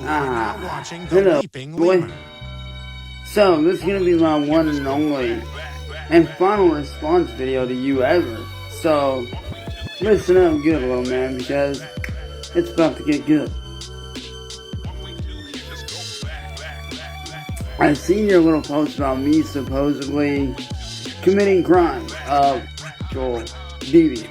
Hello, boy. So, this is going to be my one and only and final response video to you ever. So, listen up good, little man, because it's about to get good. I seen your little post about me supposedly committing crimes of sexual deviance.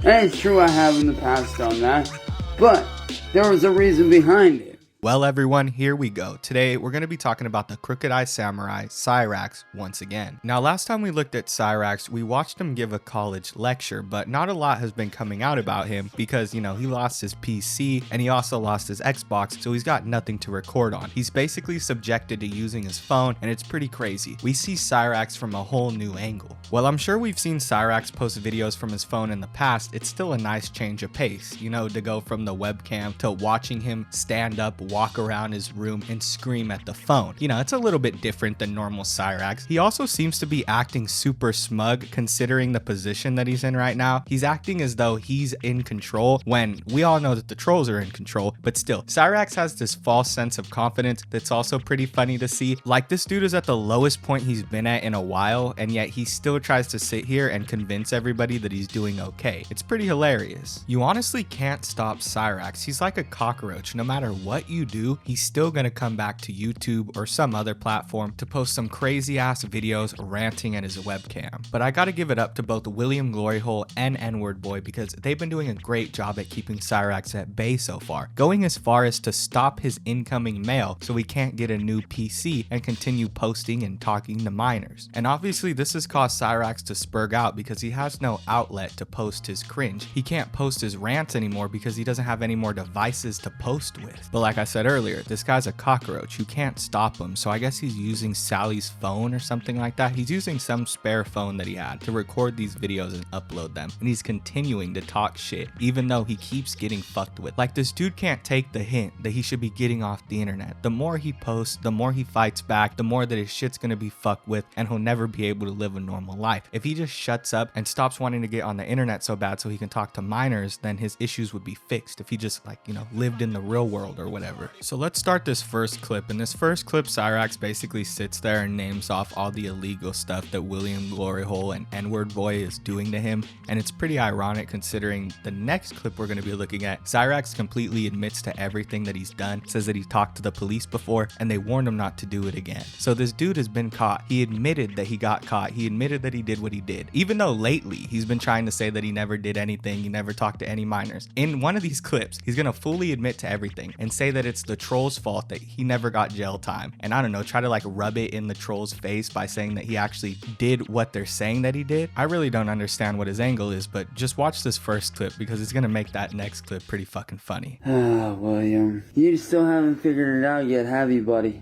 And it's true, I have in the past done that, but there was a reason behind it. Well, everyone, here we go. Today, we're going to be talking about the Crooked Eye Samurai, Cyrax, once again. Now, last time we looked at Cyrax, we watched him give a college lecture, but not a lot has been coming out about him because, you know, he lost his PC and he also lost his Xbox, so he's got nothing to record on. He's basically subjected to using his phone, and it's pretty crazy. We see Cyrax from a whole new angle. While I'm sure we've seen Cyrax post videos from his phone in the past, it's still a nice change of pace, you know, to go from the webcam to watching him stand up, walk around his room and scream at the phone. You know, it's a little bit different than normal Cyrax. He also seems to be acting super smug considering the position that he's in right now. He's acting as though he's in control when we all know that the trolls are in control, but still, Cyrax has this false sense of confidence that's also pretty funny to see. Like, this dude is at the lowest point he's been at in a while, and yet he still tries to sit here and convince everybody that he's doing okay. It's pretty hilarious. You honestly can't stop Cyrax. He's like a cockroach. No matter what you do, he's still gonna come back to YouTube or some other platform to post some crazy ass videos ranting at his webcam. But I gotta give it up to both William Gloryhole and N-Word Boy because they've been doing a great job at keeping Cyrax at bay so far, going as far as to stop his incoming mail so he can't get a new PC and continue posting and talking to minors. And obviously this has caused Cyrax to spurg out because he has no outlet to post his cringe. He can't post his rants anymore because he doesn't have any more devices to post with. But like I said earlier, this guy's a cockroach. You can't stop him, so I guess he's using Sally's phone or something like that. He's using some spare phone that he had to record these videos and upload them, and he's continuing to talk shit even though he keeps getting fucked with. Like, this dude can't take the hint that he should be getting off the internet. The more he posts, the more he fights back, the more that his shit's gonna be fucked with, and he'll never be able to live a normal life. If he just shuts up and stops wanting to get on the internet so bad so he can talk to minors, then his issues would be fixed if he just, like, you know, lived in the real world or whatever. So let's start this first clip. In this first clip, Cyrax basically sits there and names off all the illegal stuff that William Gloryhole and N-Word Boy is doing to him, and it's pretty ironic considering the next clip we're going to be looking at, Cyrax completely admits to everything that he's done, says that he talked to the police before and they warned him not to do it again. So this dude has been caught. He admitted that he got caught. He admitted that he did what he did, even though lately he's been trying to say that he never did anything, he never talked to any minors. In one of these clips, he's going to fully admit to everything and say that it's the troll's fault that he never got jail time, and I don't know, try to like rub it in the troll's face by saying that he actually did what they're saying that he did. I really don't understand what his angle is, but just watch this first clip because it's gonna make that next clip pretty fucking funny. Ah, William, you still haven't figured it out yet, have you, buddy?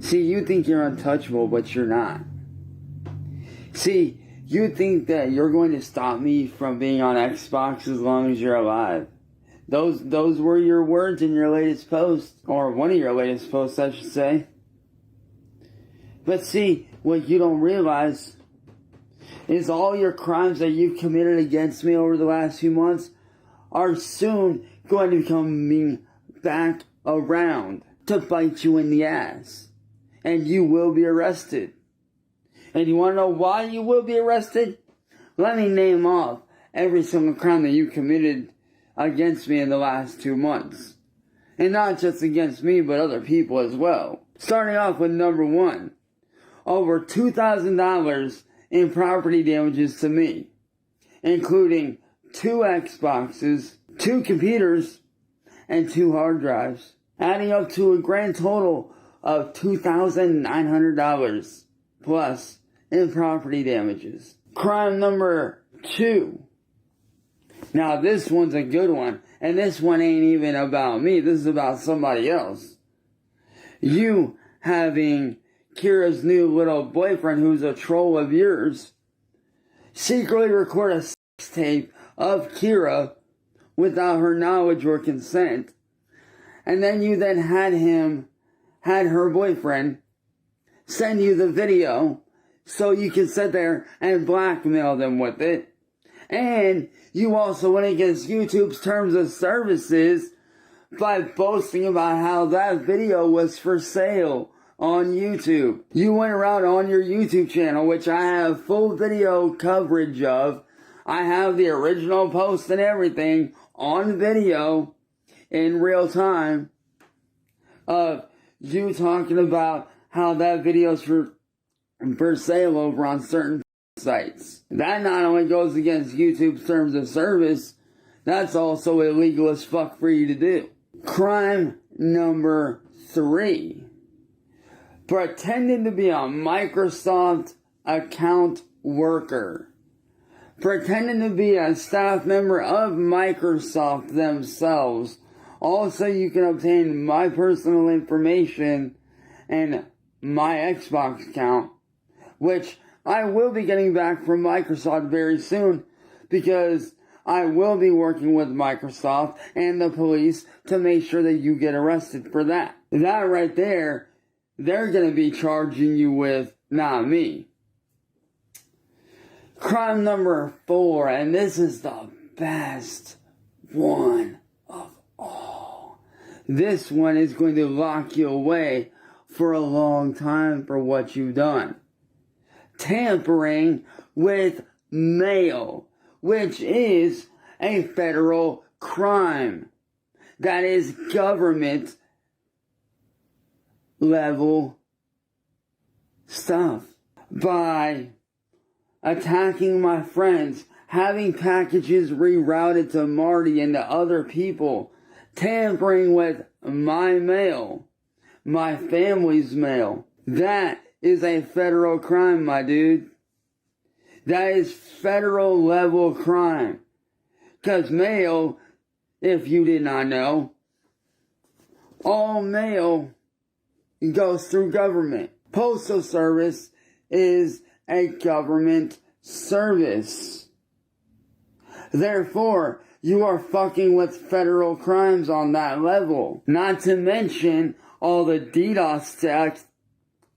See, you think you're untouchable, but you're not. See, you think that you're going to stop me from being on Xbox as long as you're alive. Those were your words in your latest post, or one of your latest posts, I should say. But see, what you don't realize is all your crimes that you've committed against me over the last few months are soon going to be coming back around to bite you in the ass. And you will be arrested. And you want to know why you will be arrested? Let me name off every single crime that you committed against me in the last 2 months. And not just against me, but other people as well. Starting off with number 1. Over $2,000 in property damages to me, including 2 Xboxes, 2 computers, and 2 hard drives, adding up to a grand total of $2,900 plus in property damages. Crime number 2. Now this one's a good one, and this one ain't even about me, this is about somebody else. You having Kira's new little boyfriend, who's a troll of yours, secretly record a sex tape of Kira without her knowledge or consent, and then you then had her boyfriend send you the video so you can sit there and blackmail them with it. And you also went against YouTube's terms of services by boasting about how that video was for sale on YouTube. You went around on your YouTube channel, which I have full video coverage of. I have the original post and everything on video in real time of you talking about how that video's for sale over on certain sites. That not only goes against YouTube's terms of service, that's also illegal as fuck for you to do. Crime number 3. Pretending to be a Microsoft account worker. Pretending to be a staff member of Microsoft themselves. Also, you can obtain my personal information and my Xbox account, which I will be getting back from Microsoft very soon, because I will be working with Microsoft and the police to make sure that you get arrested for that. That right there, they're going to be charging you with, not me. Crime number 4, and this is the best one of all. This one is going to lock you away for a long time for what you've done. Tampering with mail, which is a federal crime. That is government level stuff. By attacking my friends, having packages rerouted to Marty and to other people, tampering with my mail, my family's mail. That is a federal crime, my dude. That is federal level crime. Because mail, if you did not know, all mail goes through government. Postal service is a government service. Therefore, you are fucking with federal crimes on that level. Not to mention all the DDoS attacks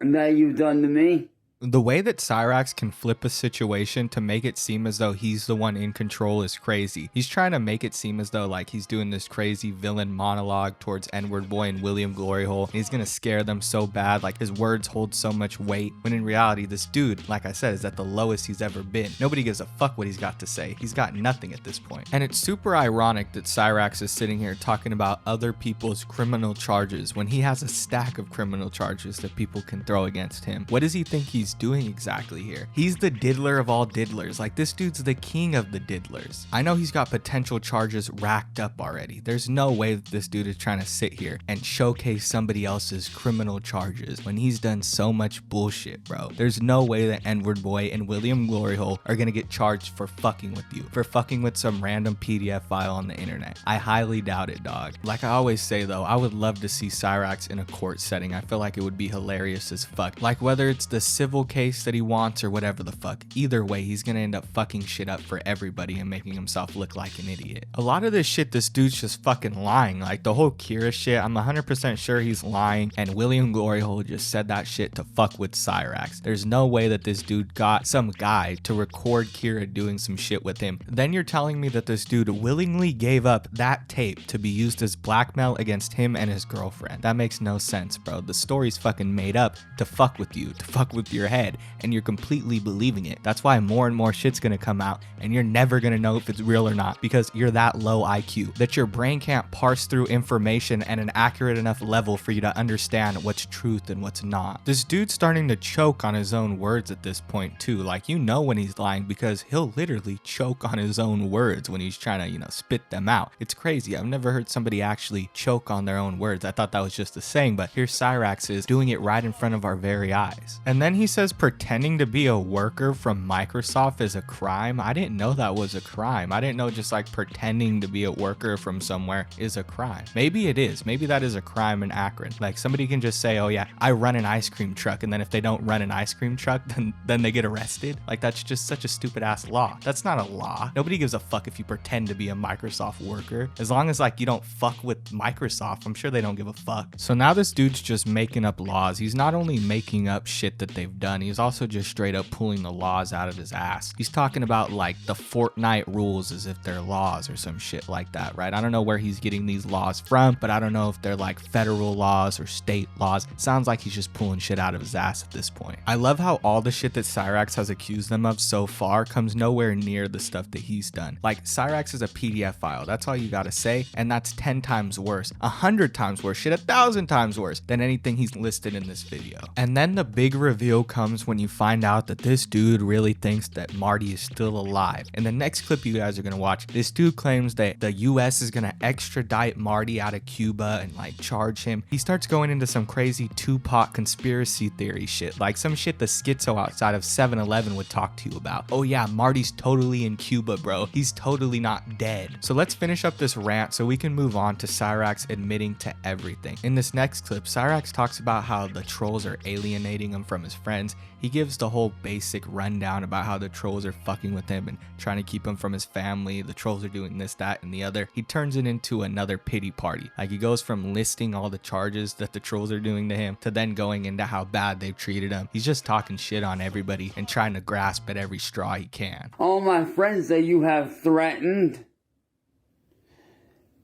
that you've done to me. The way that Cyrax can flip a situation to make it seem as though he's the one in control is crazy. He's trying to make it seem as though like he's doing this crazy villain monologue towards N-word boy and William Gloryhole. And he's gonna scare them so bad, like his words hold so much weight, when in reality this dude, like I said, is at the lowest he's ever been. Nobody gives a fuck what he's got to say. He's got nothing at this point. And it's super ironic that Cyrax is sitting here talking about other people's criminal charges when he has a stack of criminal charges that people can throw against him. What does he think he's doing exactly here? He's the diddler of all diddlers. Like, this dude's the king of the diddlers. I know he's got potential charges racked up already. There's no way that this dude is trying to sit here and showcase somebody else's criminal charges when he's done so much bullshit, bro. There's no way that N-word boy and William Gloryhole are gonna get charged for fucking with you, for fucking with some random PDF file on the internet. I highly doubt it, dog. Like I always say though, I would love to see Cyrax in a court setting. I feel like it would be hilarious as fuck. Like, whether it's the civil case that he wants or whatever the fuck, either way he's gonna end up fucking shit up for everybody and making himself look like an idiot. A lot of this shit, this dude's just fucking lying. Like the whole Kira shit, I'm 100% sure he's lying, and William Gloryhole just said that shit to fuck with Cyrax. There's no way that this dude got some guy to record Kira doing some shit with him. Then you're telling me that this dude willingly gave up that tape to be used as blackmail against him and his girlfriend. That makes no sense, bro. The story's fucking made up to fuck with you, to fuck with your head, and you're completely believing it. That's why more and more shit's gonna come out, and you're never gonna know if it's real or not, because you're that low IQ that your brain can't parse through information at an accurate enough level for you to understand what's truth and what's not. This dude's starting to choke on his own words at this point too. Like, you know when he's lying, because he'll literally choke on his own words when he's trying to, you know, spit them out. It's crazy. I've never heard somebody actually choke on their own words. I thought that was just a saying, but here Cyrax is doing it right in front of our very eyes. And then he says pretending to be a worker from Microsoft is a crime. I didn't know that was a crime. I didn't know just like pretending to be a worker from somewhere is a crime. Maybe it is. Maybe that is a crime in Akron. Like, somebody can just say, oh yeah, I run an ice cream truck, and then if they don't run an ice cream truck, then they get arrested. Like, that's just such a stupid ass law. That's not a law. Nobody gives a fuck if you pretend to be a Microsoft worker. As long as like you don't fuck with Microsoft, I'm sure they don't give a fuck. So now this dude's just making up laws. He's not only making up shit that they've done, done, he's also just straight up pulling the laws out of his ass. He's talking about like the Fortnite rules as if they're laws or some shit like that, right? I don't know where he's getting these laws from, but I don't know if they're like federal laws or state laws. It sounds like he's just pulling shit out of his ass at this point. I love how all the shit that Cyraxx has accused them of so far comes nowhere near the stuff that he's done. Like, Cyraxx is a PDF file, that's all you gotta say, and that's 10 times worse, 100 times worse, shit, 1,000 times worse than anything he's listed in this video. And then the big reveal comes when you find out that this dude really thinks that Marty is still alive. In the next clip you guys are gonna watch, this dude claims that the US is gonna extradite Marty out of Cuba and like charge him. He starts going into some crazy Tupac conspiracy theory shit, like some shit the schizo outside of 7-Eleven would talk to you about. Oh yeah, Marty's totally in Cuba, bro. He's totally not dead. So let's finish up this rant so we can move on to Cyraxx admitting to everything. In this next clip, Cyraxx talks about how the trolls are alienating him from his friends. He gives the whole basic rundown about how the trolls are fucking with him and trying to keep him from his family. The trolls are doing this, that, and the other. He turns it into another pity party. Like, he goes from listing all the charges that the trolls are doing to him to then going into how bad they've treated him. He's just talking shit on everybody and trying to grasp at every straw he can. All my friends that you have threatened,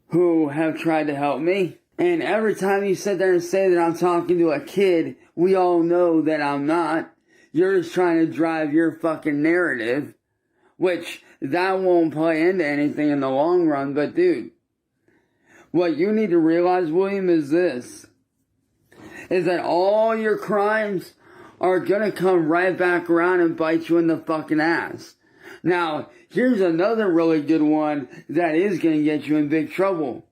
who have tried to help me, and every time you sit there and say that I'm talking to a kid, we all know that I'm not. You're just trying to drive your fucking narrative, which that won't play into anything in the long run. But dude, what you need to realize, William, is this, is that all your crimes are gonna come right back around and bite you in the fucking ass. Now, here's another really good one that is gonna get you in big trouble.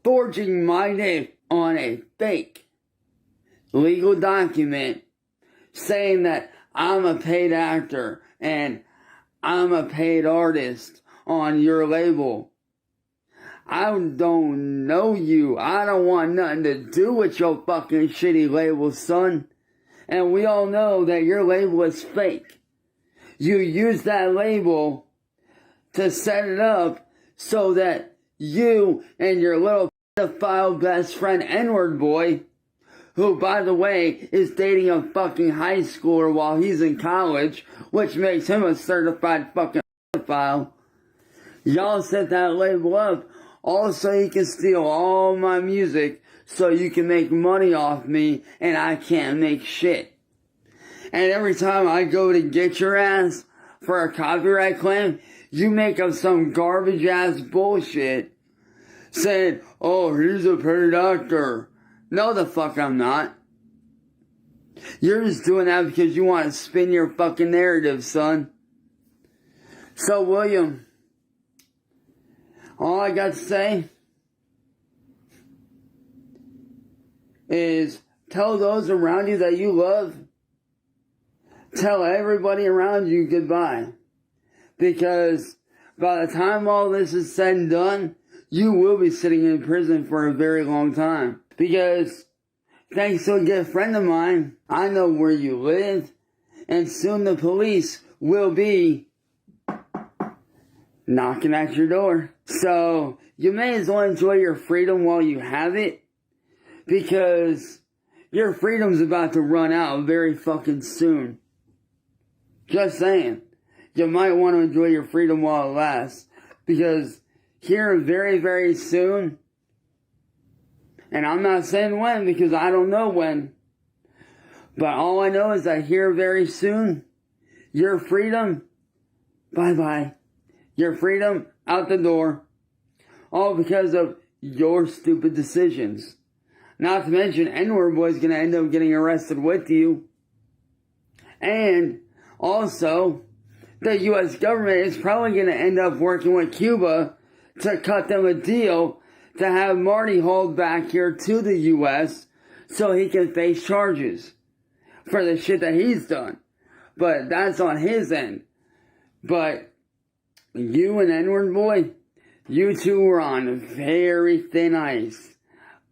Forging my name on a fake legal document saying that I'm a paid actor and I'm a paid artist on your label. I don't know you. I don't want nothing to do with your fucking shitty label, son. And we all know that your label is fake. You use that label to set it up so that you and your little pedophile best friend N-word boy, who, by the way, is dating a fucking high schooler while he's in college, which makes him a certified fucking pedophile. Y'all set that label up also you can steal all my music so you can make money off me and I can't make shit. And every time I go to get your ass for a copyright claim, you make up some garbage ass bullshit saying, oh, he's a paid actor. No, the fuck I'm not. You're just doing that because you want to spin your fucking narrative, son. So, William, all I got to say is tell those around you that you love, tell everybody around you goodbye. Because by the time all this is said and done, you will be sitting in prison for a very long time. Because thanks to a good friend of mine, I know where you live, and soon the police will be knocking at your door. So you may as well enjoy your freedom while you have it, because your freedom's about to run out very fucking soon. Just saying. You might want to enjoy your freedom while it lasts, because here very, very soon, and I'm not saying when because I don't know when, but all I know is that here very soon, your freedom, bye-bye. Your freedom out the door. All because of your stupid decisions. Not to mention, N-word boy's gonna end up getting arrested with you. And also, the U.S. government is probably gonna end up working with Cuba to cut them a deal to have Marty hauled back here to the U.S. so he can face charges for the shit that he's done. But that's on his end. But you and N-word boy, you two were on very thin ice.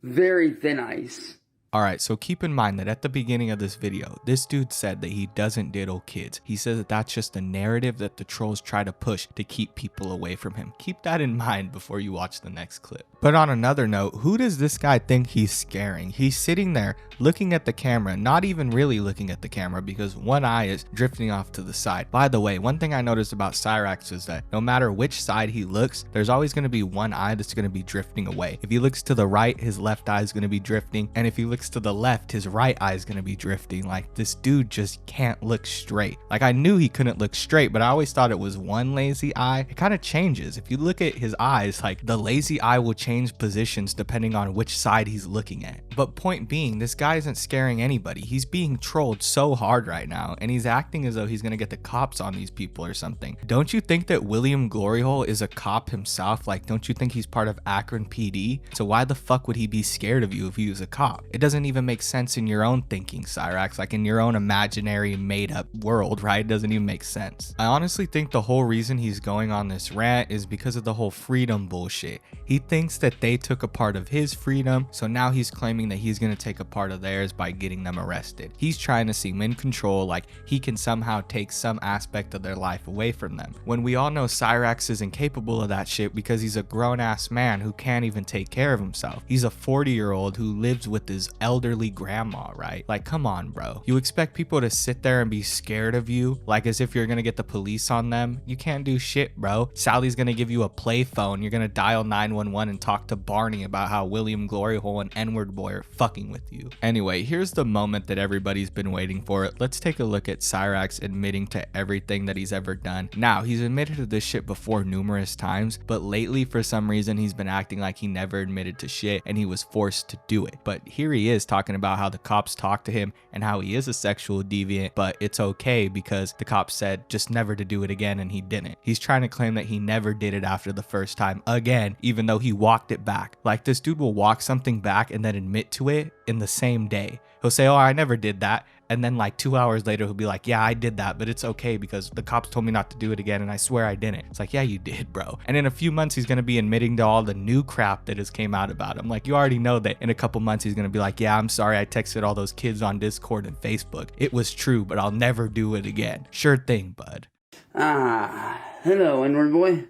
Very thin ice. Alright, so keep in mind that at the beginning of this video, this dude said that he doesn't diddle kids. He says that that's just a narrative that the trolls try to push to keep people away from him. Keep that in mind before you watch the next clip. But on another note, who does this guy think he's scaring? He's sitting there looking at the camera, not even really looking at the camera because one eye is drifting off to the side. By the way, one thing I noticed about Cyrax is that no matter which side he looks, there's always going to be one eye that's going to be drifting away. If he looks to the right, his left eye is going to be drifting, and if he looks to the left, his right eye is going to be drifting. Like, this dude just can't look straight. Like, I knew he couldn't look straight, but I always thought it was one lazy eye. It kind of changes. If you look at his eyes, like, the lazy eye will change positions depending on which side he's looking at. But point being, this guy isn't scaring anybody. He's being trolled so hard right now, and he's acting as though he's going to get the cops on these people or something. Don't you think that William Gloryhole is a cop himself? Like, don't you think he's part of Akron PD? So why the fuck would he be scared of you if he was a cop? It doesn't even make sense in your own thinking, Cyrax, like in your own imaginary made up world, right? It doesn't even make sense. I honestly think the whole reason he's going on this rant is because of the whole freedom bullshit. He thinks that they took a part of his freedom, so now he's claiming that he's going to take a part of theirs by getting them arrested. He's trying to seem in control, like he can somehow take some aspect of their life away from them, when we all know Cyrax is incapable of that shit because he's a grown-ass man who can't even take care of himself. He's a 40-year-old who lives with his elderly grandma, right? Like, come on, bro. You expect people to sit there and be scared of you, like as if you're gonna get the police on them? You can't do shit, bro. Sally's gonna give you a play phone. You're gonna dial 911 and talk to Barney about how William Gloryhole and N-word boy are fucking with you. Anyway, here's the moment that everybody's been waiting for. Let's take a look at Cyrax admitting to everything that he's ever done. Now, he's admitted to this shit before numerous times, but lately for some reason he's been acting like he never admitted to shit and he was forced to do it. But here he is talking about how the cops talked to him and how he is a sexual deviant, but it's okay because the cops said just never to do it again and he didn't. He's trying to claim that he never did it after the first time again, even though he walked it back. Like, this dude will walk something back and then admit to it in the same day. He'll say, oh, I never did that. And then like 2 hours later, he'll be like, yeah, I did that, but it's okay because the cops told me not to do it again and I swear I didn't. It's like, yeah, you did, bro. And in a few months, he's going to be admitting to all the new crap that has came out about him. Like, you already know that in a couple months, he's going to be like, yeah, I'm sorry, I texted all those kids on Discord and Facebook. It was true, but I'll never do it again. Sure thing, bud. Hello, N-word boy.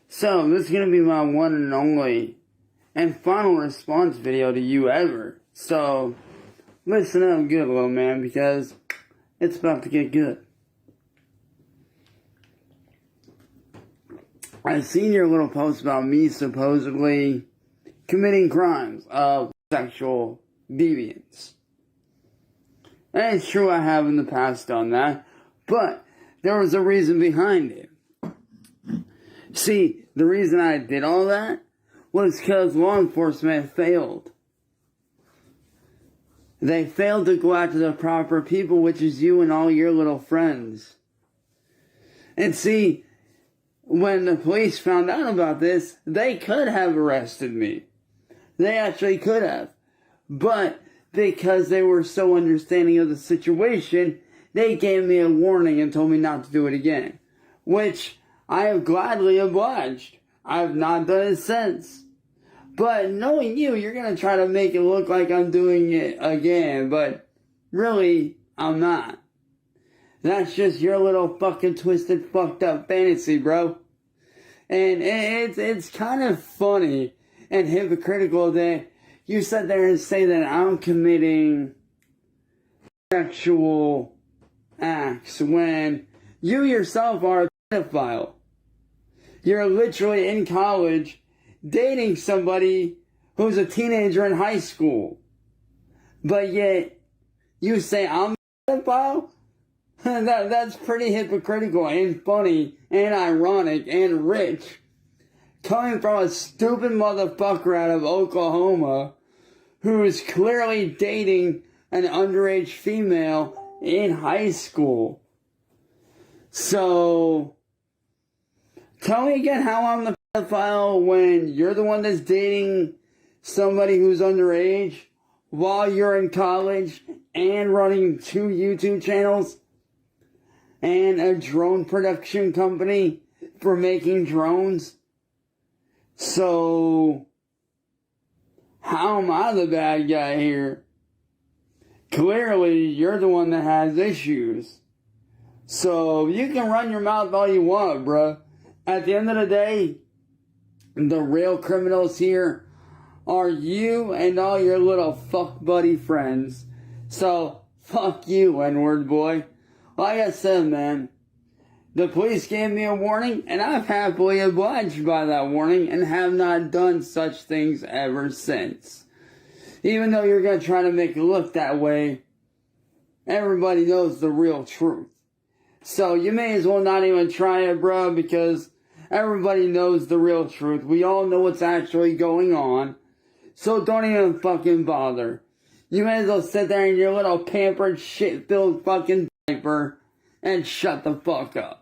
So, this is going to be my one and only and final response video to you ever. So, listen up good, little man, because it's about to get good. I've seen your little post about me supposedly committing crimes of sexual deviance. And it's true, I have in the past done that, but there was a reason behind it. See, the reason I did all that was because law enforcement failed. They failed to go after the proper people, which is you and all your little friends. And see, when the police found out about this, they could have arrested me. They actually could have. But because they were so understanding of the situation, they gave me a warning and told me not to do it again. Which I have gladly obliged. I have not done it since. But knowing you, you're going to try to make it look like I'm doing it again. But really, I'm not. That's just your little fucking twisted, fucked up fantasy, bro. And it's kind of funny and hypocritical that you sit there and say that I'm committing sexual acts when you yourself are a pedophile. You're literally in college dating somebody who's a teenager in high school. But yet, you say I'm a pedophile? That's pretty hypocritical and funny and ironic and rich. Coming from a stupid motherfucker out of Oklahoma who is clearly dating an underage female in high school. So, tell me again how I'm the pedophile when you're the one that's dating somebody who's underage while you're in college and running 2 YouTube channels and a drone production company for making drones. So, How am I the bad guy here? Clearly, you're the one that has issues. So, you can run your mouth all you want, bruh. At the end of the day, the real criminals here are you and all your little fuck buddy friends. So, fuck you, N-word boy. Like I said, man, the police gave me a warning, and I've happily obliged by that warning and have not done such things ever since. Even though you're going to try to make it look that way, everybody knows the real truth. So you may as well not even try it, bro, because everybody knows the real truth. We all know what's actually going on. So don't even fucking bother. You may as well sit there in your little pampered shit-filled fucking diaper and shut the fuck up.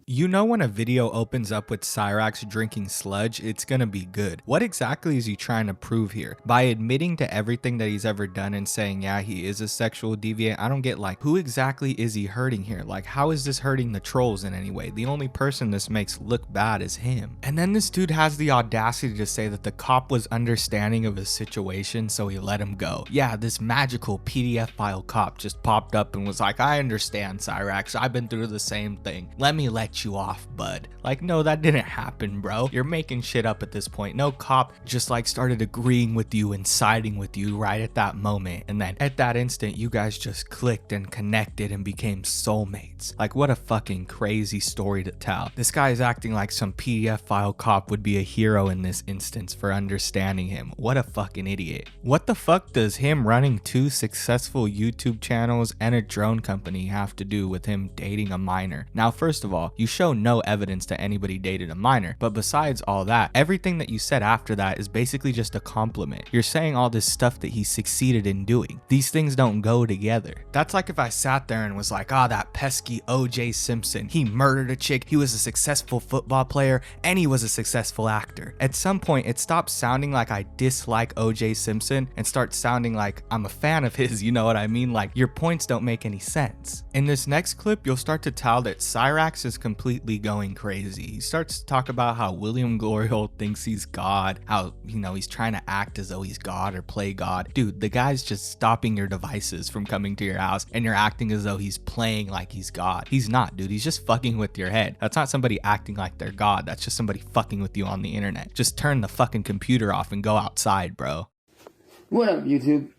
You know when a video opens up with Cyrax drinking sludge, it's gonna be good. What exactly is he trying to prove here? By admitting to everything that he's ever done and saying, yeah, he is a sexual deviant, I don't get, like, who exactly is he hurting here? Like, how is this hurting the trolls in any way? The only person this makes look bad is him. And then this dude has the audacity to say that the cop was understanding of his situation, so he let him go. Yeah, this magical PDF file cop just popped up and was like, I understand, Cyrax, I've been through the same thing. Let me let you off, bud. Like, no, that didn't happen, bro. You're making shit up at this point. No cop just like started agreeing with you and siding with you right at that moment, and then at that instant you guys just clicked and connected and became soulmates. Like, what a fucking crazy story to tell. This guy is acting like some PDF file cop would be a hero in this instance for understanding him. What a fucking idiot. What the fuck does him running 2 successful YouTube channels and a drone company have to do with him dating a minor? Now, first of all, you show no evidence that anybody dated a minor, but besides all that, everything that you said after that is basically just a compliment. You're saying all this stuff that he succeeded in doing. These things don't go together. That's like if I sat there and was like, ah, that pesky OJ Simpson, he murdered a chick, he was a successful football player, and he was a successful actor. At some point, it stops sounding like I dislike OJ Simpson and starts sounding like I'm a fan of his, you know what I mean? Like, your points don't make any sense. In this next clip, you'll start to tell that Cyrax is completely going crazy. He starts to talk about how William Gloryhole thinks he's God, how, you know, he's trying to act as though he's God or play God. Dude, the guy's just stopping your devices from coming to your house and you're acting as though he's playing like he's God. He's not, dude. He's just fucking with your head. That's not somebody acting like they're God. That's just somebody fucking with you on the internet. Just turn the fucking computer off and go outside, bro. What up, YouTube?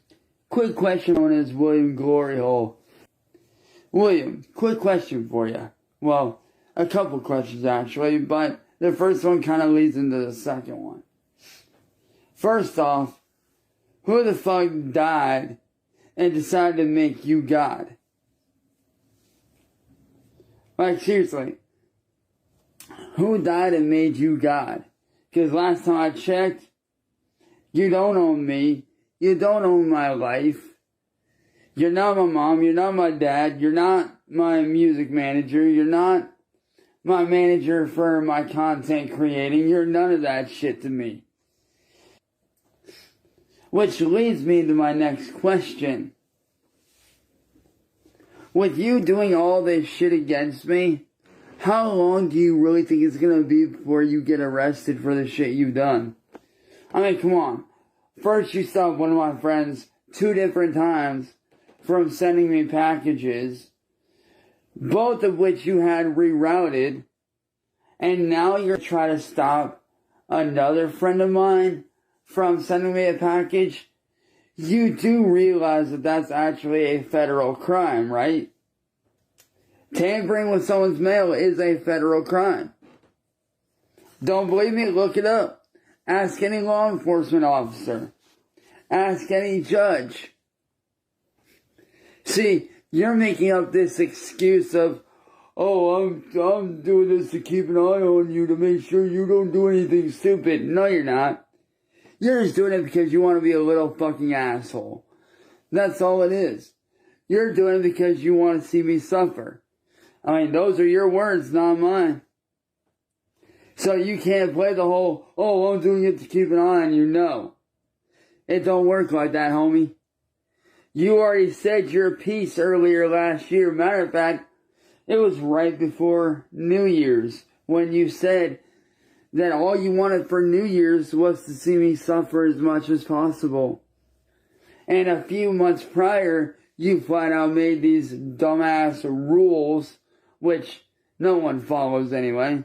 Quick question on his William Gloryhole. William, quick question for you. Well, a couple questions actually, but the first one kind of leads into the second one. First off, who the fuck died and decided to make you God? Like, seriously, who died and made you God? Because last time I checked, you don't own me. You don't own my life. You're not my mom. You're not my dad. You're not my music manager. You're not my manager for my content creating. You're none of that shit to me. Which leads me to my next question. With you doing all this shit against me, how long do you really think it's gonna be before you get arrested for the shit you've done? I mean, come on. First you stopped one of my friends 2 different times from sending me packages, both of which you had rerouted, and now you're trying to stop another friend of mine from sending me a package. You do realize that that's actually a federal crime, right? Tampering with someone's mail is a federal crime. Don't believe me? Look it up. Ask any law enforcement officer. Ask any judge. See, you're making up this excuse of, oh, I'm doing this to keep an eye on you to make sure you don't do anything stupid. No, you're not. You're just doing it because you want to be a little fucking asshole. That's all it is. You're doing it because you want to see me suffer. I mean, those are your words, not mine. So you can't play the whole, oh, I'm doing it to keep an eye on you. No. It don't work like that, homie. You already said your piece earlier last year. Matter of fact, it was right before New Year's when you said that all you wanted for New Year's was to see me suffer as much as possible. And a few months prior, you flat out made these dumbass rules, which no one follows anyway,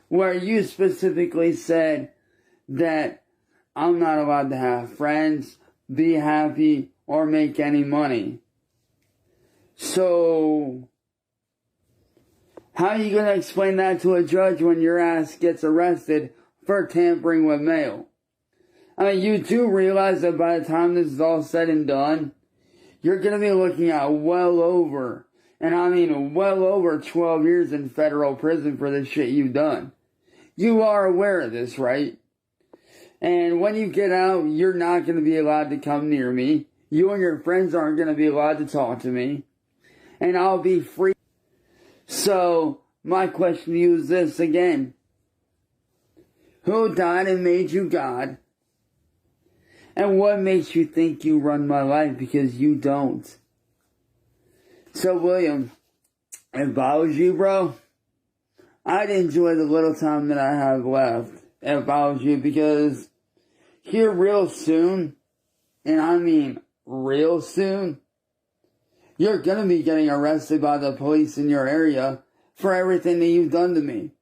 where you specifically said that I'm not allowed to have friends, be happy, or make any money. So, how are you going to explain that to a judge when your ass gets arrested for tampering with mail? I mean, you do realize that by the time this is all said and done, you're going to be looking at well over 12 years in federal prison for the shit you've done. You are aware of this, right? And when you get out, you're not going to be allowed to come near me. You and your friends aren't going to be allowed to talk to me. And I'll be free. So, my question to you is this again. Who died and made you God? And what makes you think you run my life? Because you don't. So, William, if I was you, bro, I'd enjoy the little time that I have left. If I was you, because here real soon, and I mean real soon, you're gonna be getting arrested by the police in your area for everything that you've done to me.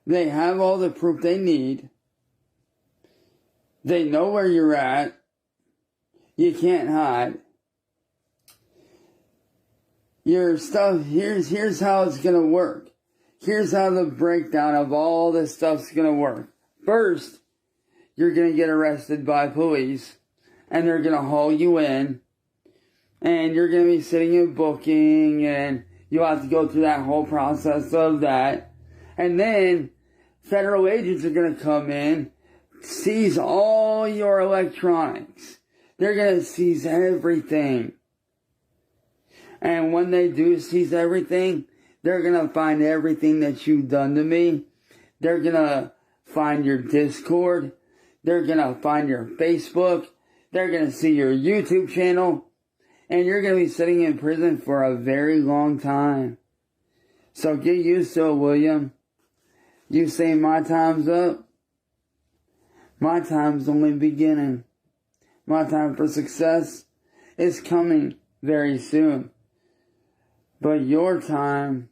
They have all the proof they need. They know where you're at. You can't hide. Your stuff, here's how it's gonna work. Here's how the breakdown of all this stuff's gonna work. First, you're gonna get arrested by police, and they're gonna haul you in, and you're gonna be sitting in booking, and you'll have to go through that whole process of that. And then, federal agents are gonna come in, seize all your electronics. They're gonna seize everything. And when they do seize everything, they're gonna find everything that you've done to me. They're gonna find your Discord. They're gonna find your Facebook. They're gonna see your YouTube channel. And you're gonna be sitting in prison for a very long time. So get used to it, William. You say my time's up? My time's only beginning. My time for success is coming very soon. But your time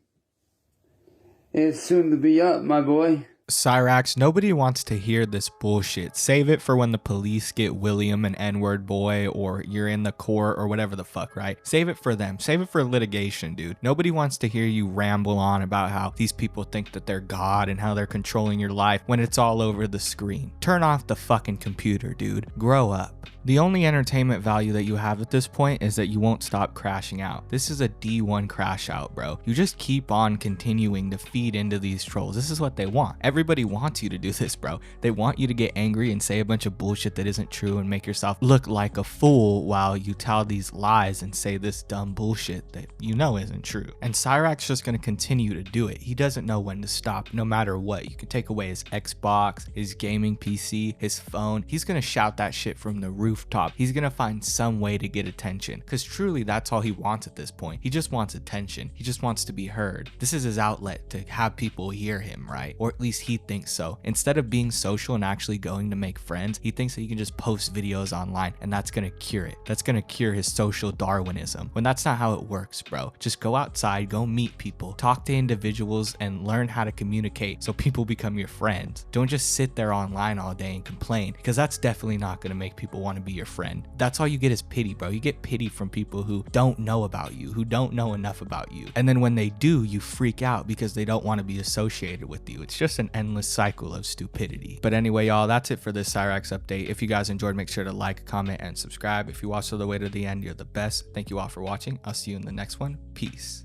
is soon to be up, my boy. Cyrax, nobody wants to hear this bullshit. Save it for when the police get William an N-word boy, or you're in the court or whatever the fuck, right? Save it for them. Save it for litigation, dude. Nobody wants to hear you ramble on about how these people think that they're God and how they're controlling your life when it's all over the screen. Turn off the fucking computer, dude. Grow up. The only entertainment value that you have at this point is that you won't stop crashing out. This is a D1 crash out, bro. You just keep on continuing to feed into these trolls. This is what they want. Everybody wants you to do this, bro. They want you to get angry and say a bunch of bullshit that isn't true and make yourself look like a fool while you tell these lies and say this dumb bullshit that you know isn't true. And Cyrax's just gonna continue to do it. He doesn't know when to stop, no matter what. You can take away his Xbox, his gaming PC, his phone. He's gonna shout that shit from the rooftop. He's gonna find some way to get attention, because truly that's all he wants at this point. He just wants attention. He just wants to be heard. This is his outlet to have people hear him, right? Or at least he thinks so. Instead of being social and actually going to make friends, he thinks that he can just post videos online and that's gonna cure it. That's gonna cure his social Darwinism, when that's not how it works, bro. Just go outside, go meet people, talk to individuals, and learn how to communicate so people become your friends. Don't just sit there online all day and complain, because that's definitely not gonna make people want to be your friend. That's all you get is pity, bro. You get pity from people who don't know about you, who don't know enough about you. And then when they do, you freak out because they don't want to be associated with you. It's just an endless cycle of stupidity. But anyway, y'all, that's it for this Cyrax update. If you guys enjoyed, make sure to like, comment, and subscribe. If you watched all the way to the end, you're the best. Thank you all for watching. I'll see you in the next one. Peace.